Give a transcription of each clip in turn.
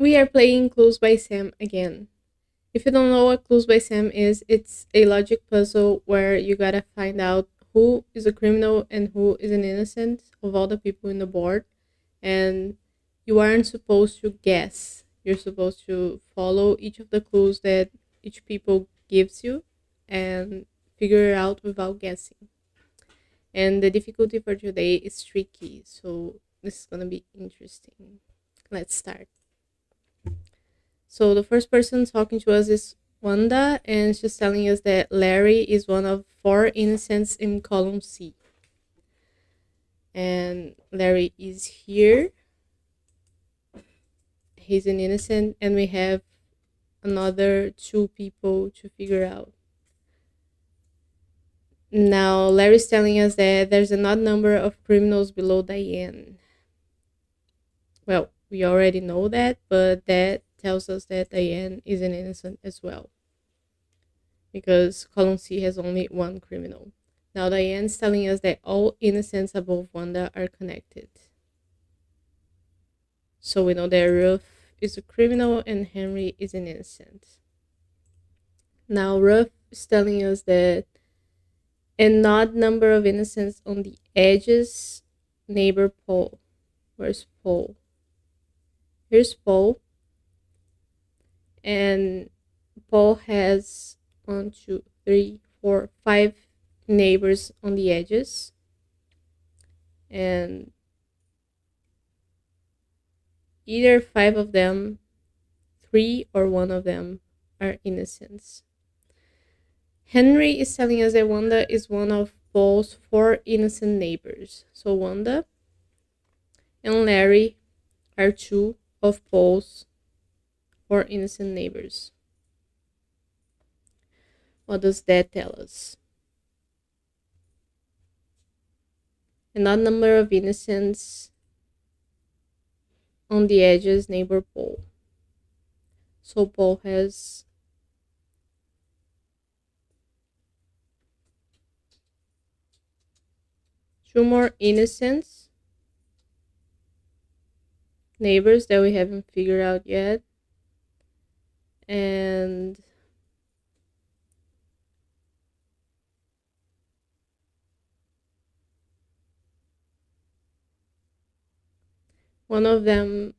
We are playing Clues by Sam again. If you don't know what Clues by Sam is, it's a logic puzzle where you gotta find out who is a criminal and who is an innocent of all the people in the board. And you aren't supposed to guess. You're supposed to follow each of the clues that each people gives you and figure it out without guessing. And the difficulty for today is tricky, so this is gonna be interesting. Let's start. So the first person talking to us is Wanda, and she's telling us that Larry is one of four innocents in column C. And Larry is here. He's an innocent, and we have another two people to figure out. Now, Larry's telling us that there's an odd number of criminals below Diane. Well, we already know that, but that tells us that Diane is an innocent as well, because column C has only one criminal. Now, Diane's telling us that all innocents above Wanda are connected. So we know that Ruth is a criminal and Henry is an innocent. Now, Ruth is telling us that an odd number of innocents on the edges neighbor Paul. Where's Paul? Here's Paul. And Paul has 5 neighbors on the edges. And either 5 of them, 3 or 1 of them are innocents. Henry is telling us that Wanda is one of Paul's 4 innocent neighbors. So Wanda and Larry are 2 of Paul's 4 innocent neighbors. What does that tell us? An odd number of innocents on the edges neighbor Paul. So Paul has 2 more innocents neighbors that we haven't figured out yet. And one of the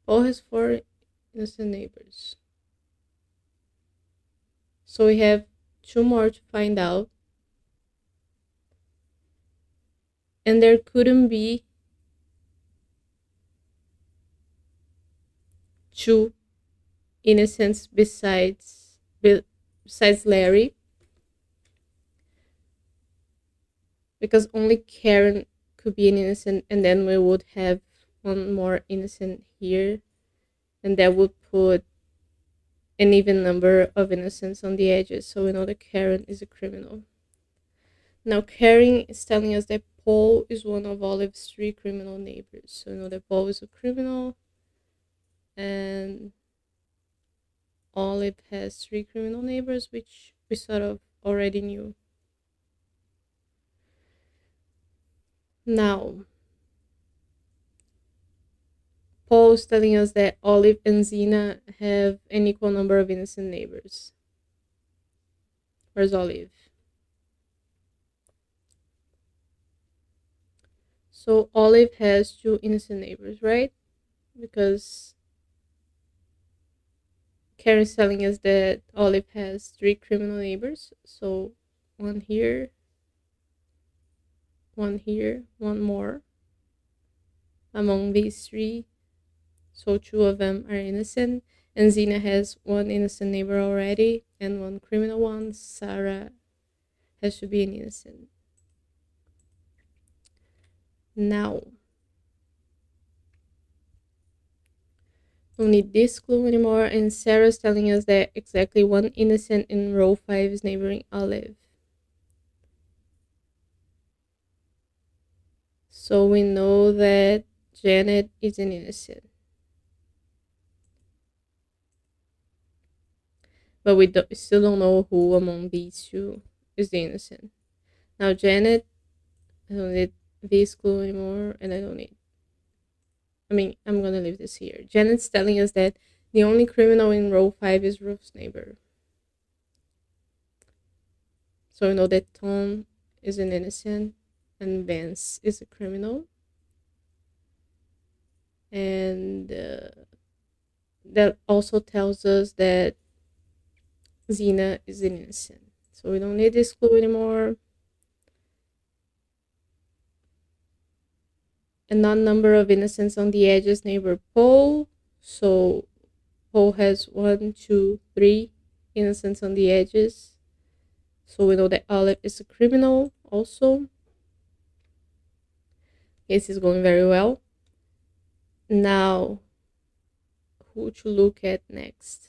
Paul has 4 innocent neighbors. So we have 2 more to find out. And there couldn't be 2 innocents besides Larry, because only Karen could be an innocent, and then we would have one more innocent here, and that would put an even number of innocents on the edges. So we know that Karen is a criminal. Now Karen is telling us that Paul is one of Olive's 3 criminal neighbors. So we know that Paul is a criminal, and Olive has 3 criminal neighbors, which we sort of already knew. Now, Paul is telling us that Olive and Zena have an equal number of innocent neighbors. Where's Olive? So Olive has 2 innocent neighbors, right? Because Karen's telling us that Olive has 3 criminal neighbors. So 1 here, 1 here, 1 more among these 3. So 2 of them are innocent. And Zena has 1 innocent neighbor already and 1 criminal one. Sarah has to be an innocent. Now, don't need this clue anymore, and Sarah's telling us that exactly 1 innocent in row 5 is neighboring Olive. So we know that Janet is an innocent. But we still don't know who among these 2 is the innocent. Now Janet, I don't need this clue anymore, and I don't need. I'm gonna leave this here. Janet's telling us that the only criminal in row 5 is Ruth's neighbor. So we know that Tom is an innocent and Vance is a criminal. And that also tells us that Xena is an innocent. So we don't need this clue anymore. An odd number of innocents on the edges neighbor Paul. So Paul has 1, 2, 3 innocents on the edges. So we know that Olive is a criminal also. Case is going very well. Now, who to look at next?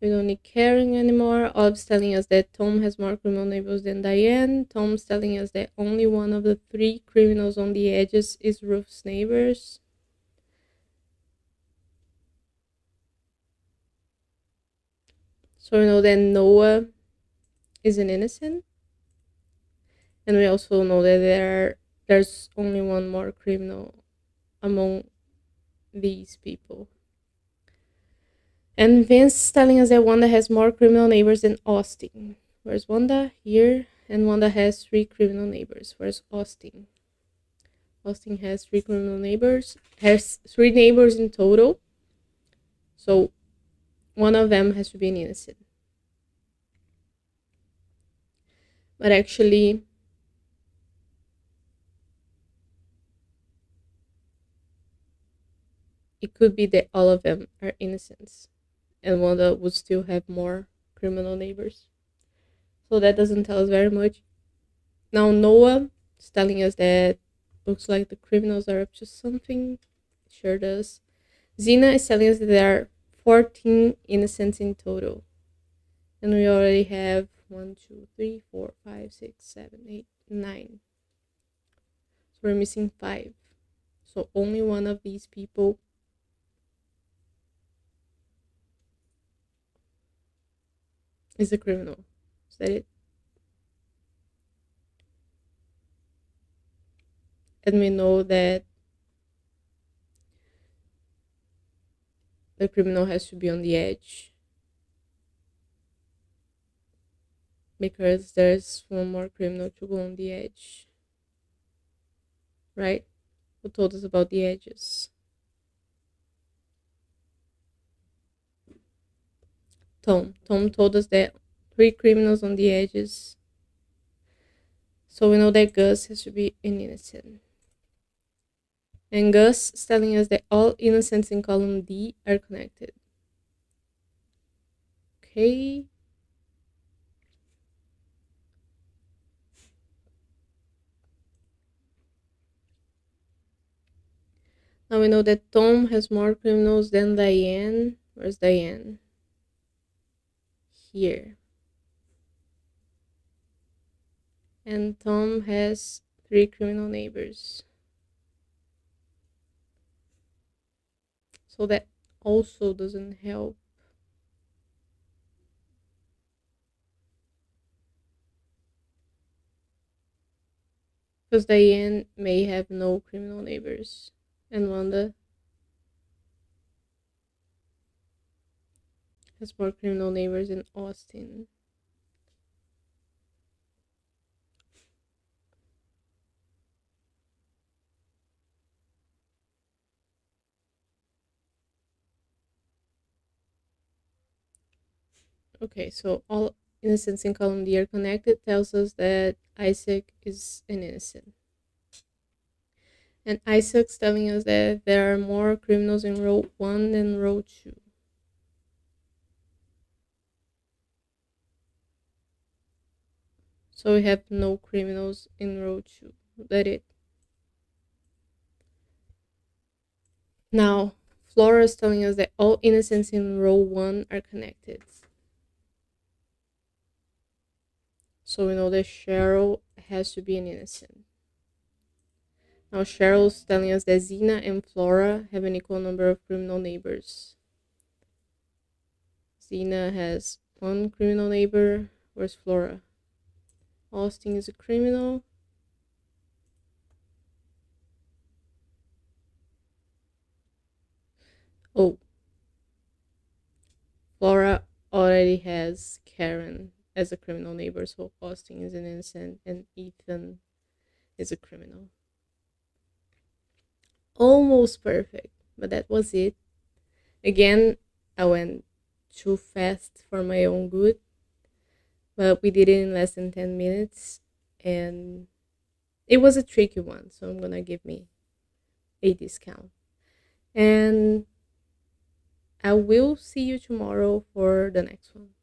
We don't need Karen anymore. Olive's telling us that Tom has more criminal neighbors than Diane. Tom's telling us that only one of the 3 criminals on the edges is Ruth's neighbors. So we know that Noah is an innocent. And we also know that there's only one more criminal among these people. And Vince is telling us that Wanda has more criminal neighbors than Austin. Where's Wanda? Here. And Wanda has 3 criminal neighbors. Where's Austin? Austin has 3 criminal neighbors. Has 3 neighbors in total. So one of them has to be an innocent. But actually, it could be that all of them are innocents. And Wanda would still have more criminal neighbors. So that doesn't tell us very much. Now Noah is telling us that looks like the criminals are up to something. It sure does. Xena is telling us that there are 14 innocents in total. And we already have 1, 2, 3, 4, 5, 6, 7, 8, 9. So we're missing 5. So only one of these people is a criminal. Is that it? And we know that the criminal has to be on the edge. Because there's one more criminal to go on the edge. Right? Who told us about the edges? Tom. Tom told us that 3 criminals on the edges. So we know that Gus has to be an innocent. And Gus is telling us that all innocents in column D are connected. Okay. Now we know that Tom has more criminals than Diane. Where's Diane? Here. And Tom has 3 criminal neighbors. So that also doesn't help. Because Diane may have no criminal neighbors. And Wanda has more criminal neighbors than Austin. Okay, so all innocents in column D are connected tells us that Isaac is an innocent. And Isaac's telling us that there are more criminals in row 1 than row 2. So we have no criminals in row 2. That's it. Now, Flora is telling us that all innocents in row 1 are connected. So we know that Cheryl has to be an innocent. Now Cheryl's telling us that Xena and Flora have an equal number of criminal neighbors. Xena has 1 criminal neighbor. Where's Flora? Austin is a criminal. Oh, Flora already has Karen as a criminal neighbor, so Austin is an innocent and Ethan is a criminal. Almost perfect, but that was it. Again, I went too fast for my own good, but we did it in less than 10 minutes, and it was a tricky one, so I'm gonna give me a discount. And I will see you tomorrow for the next one.